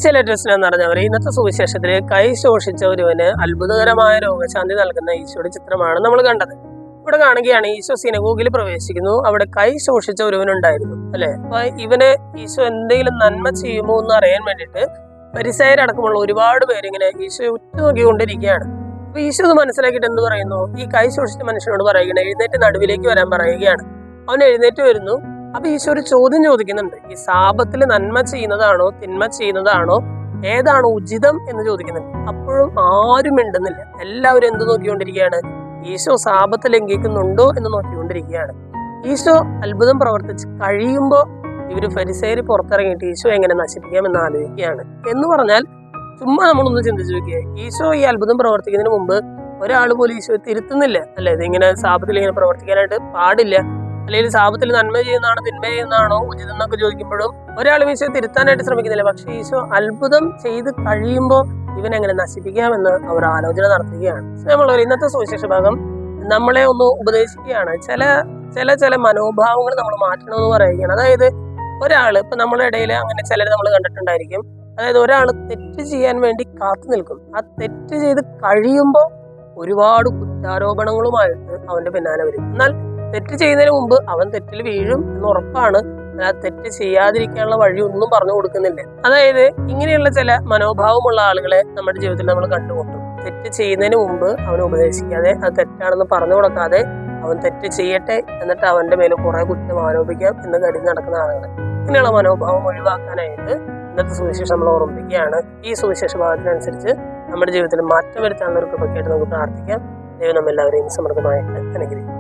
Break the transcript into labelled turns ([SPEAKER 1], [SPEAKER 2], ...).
[SPEAKER 1] ചിലറ്റസ്ന എന്ന് പറഞ്ഞവർ ഇന്നത്തെ സുവിശേഷത്തില് കൈ ശോഷിച്ച ഒരുവന് അത്ഭുതകരമായ രോഗശാന്തി നൽകുന്ന ഈശോയുടെ ചിത്രമാണ് നമ്മൾ കണ്ടത്. ഇവിടെ കാണുകയാണ് ഈശോ സിനഗോഗിൽ പ്രവേശിക്കുന്നു. അവിടെ കൈ ശോഷിച്ച ഒരുവനുണ്ടായിരുന്നു അല്ലെ. അപ്പൊ ഇവന് ഈശോ എന്തെങ്കിലും നന്മ ചെയ്യുമോ എന്ന് അറിയാൻ വേണ്ടിയിട്ട് ഫരിസയരടക്കമുള്ള ഒരുപാട് പേരിങ്ങനെ ഈശോയെ ഉറ്റുനോക്കിക്കൊണ്ടിരിക്കുകയാണ്. അപ്പൊ ഈശോ ഇത് മനസ്സിലാക്കിയിട്ട് എന്ത് പറയുന്നു? ഈ കൈ ശോഷിച്ച മനുഷ്യനോട് പറയുകയാണ്, എഴുന്നേറ്റ് നടുവിലേക്ക് വരാൻ പറയുകയാണ്. അവൻ എഴുന്നേറ്റ് വരുന്നു. അപ്പൊ ഈശോ ഒരു ചോദ്യം ചോദിക്കുന്നുണ്ട്. ഈ സാപത്തിൽ നന്മ ചെയ്യുന്നതാണോ തിന്മ ചെയ്യുന്നതാണോ ഏതാണോ ഉചിതം എന്ന് ചോദിക്കുന്നുണ്ട്. അപ്പോഴും ആരും മിണ്ടുന്നില്ല. എല്ലാവരും എന്ത് നോക്കിക്കൊണ്ടിരിക്കുകയാണ്? ഈശോ സാപത്ത് ലംഘിക്കുന്നുണ്ടോ എന്ന് നോക്കിക്കൊണ്ടിരിക്കുകയാണ്. ഈശോ അത്ഭുതം പ്രവർത്തിച്ച് കഴിയുമ്പോൾ ഇവര് ഫരിസേര് പുറത്തിറങ്ങിയിട്ട് ഈശോ എങ്ങനെ നശിപ്പിക്കാം എന്ന് ആലോചിക്കുകയാണ്. എന്ന് പറഞ്ഞാൽ ചുമ്മാ നമ്മളൊന്ന് ചിന്തിച്ചു നോക്കിയേ, ഈശോ ഈ അത്ഭുതം പ്രവർത്തിക്കുന്നതിന് മുമ്പ് ഒരാൾ പോലും ഈശോ തിരുത്തുന്നില്ല അല്ലെ. ഇതിങ്ങനെ സാപത്തിൽ ഇങ്ങനെ പ്രവർത്തിക്കാനായിട്ട് പാടില്ല, അല്ലെങ്കിൽ സാപത്തിൽ നന്മ ചെയ്യുന്നതാണോ തിന്മ ചെയ്യുന്നതാണോ ഉചിതം എന്നൊക്കെ ചോദിക്കുമ്പോഴും ഒരാളും ഈശോ തിരുത്താനായിട്ട് ശ്രമിക്കുന്നില്ല. പക്ഷെ ഈശോ അത്ഭുതം ചെയ്ത് കഴിയുമ്പോൾ ഇവനെങ്ങനെ നശിപ്പിക്കാമെന്ന് അവർ ആലോചന നടത്തുകയാണ്. നമ്മൾ ഇന്നത്തെ സുവിശേഷ ഭാഗം നമ്മളെ ഒന്ന് ഉപദേശിക്കുകയാണ്. ചില മനോഭാവങ്ങൾ നമ്മൾ മാറ്റണമെന്ന് പറയുകയാണ്. അതായത് ഒരാള് ഇപ്പൊ നമ്മുടെ ഇടയിൽ അങ്ങനെ ചിലർ നമ്മൾ കണ്ടിട്ടുണ്ടായിരിക്കും. അതായത് ഒരാൾ തെറ്റ് ചെയ്യാൻ വേണ്ടി കാത്തു നിൽക്കും. ആ തെറ്റ് ചെയ്ത് കഴിയുമ്പോൾ ഒരുപാട് കുറ്റാരോപണങ്ങളുമായിട്ട് അവന്റെ പിന്നാലെ വരും. എന്നാൽ തെറ്റ് ചെയ്യുന്നതിന് മുമ്പ് അവൻ തെറ്റിൽ വീഴും എന്ന് ഉറപ്പാണ്. ആ തെറ്റ് ചെയ്യാതിരിക്കാനുള്ള വഴി ഒന്നും പറഞ്ഞു കൊടുക്കുന്നില്ല. അതായത് ഇങ്ങനെയുള്ള ചില മനോഭാവമുള്ള ആളുകളെ നമ്മുടെ ജീവിതത്തിൽ നമ്മൾ കണ്ടുമുട്ടും. തെറ്റ് ചെയ്യുന്നതിന് മുമ്പ് അവനെ ഉപദേശിക്കാതെ അത് തെറ്റാണെന്ന് പറഞ്ഞു കൊടുക്കാതെ അവൻ തെറ്റ് ചെയ്യട്ടെ, എന്നിട്ട് അവന്റെ മേലെ കുറെ കുറ്റം ആരോപിക്കാം എന്ന് കരുതി നടക്കുന്ന ആളുകൾ. ഇങ്ങനെയുള്ള മനോഭാവം ഒഴിവാക്കാനായിട്ട് ഇന്നത്തെ സുവിശേഷം നമ്മൾ ഓർമ്മിപ്പിക്കുകയാണ്. ഈ സുവിശേഷ ഭാഗത്തിനനുസരിച്ച് നമ്മുടെ ജീവിതത്തിൽ മാറ്റം വരുത്താനുള്ള ഒരു കൃപയ്ക്കായിട്ട് നമുക്ക് പ്രാർത്ഥിക്കാം. ദൈവം നമ്മെല്ലാവരെയും സമൃദ്ധമായിട്ട് അനുഗ്രഹിക്കും.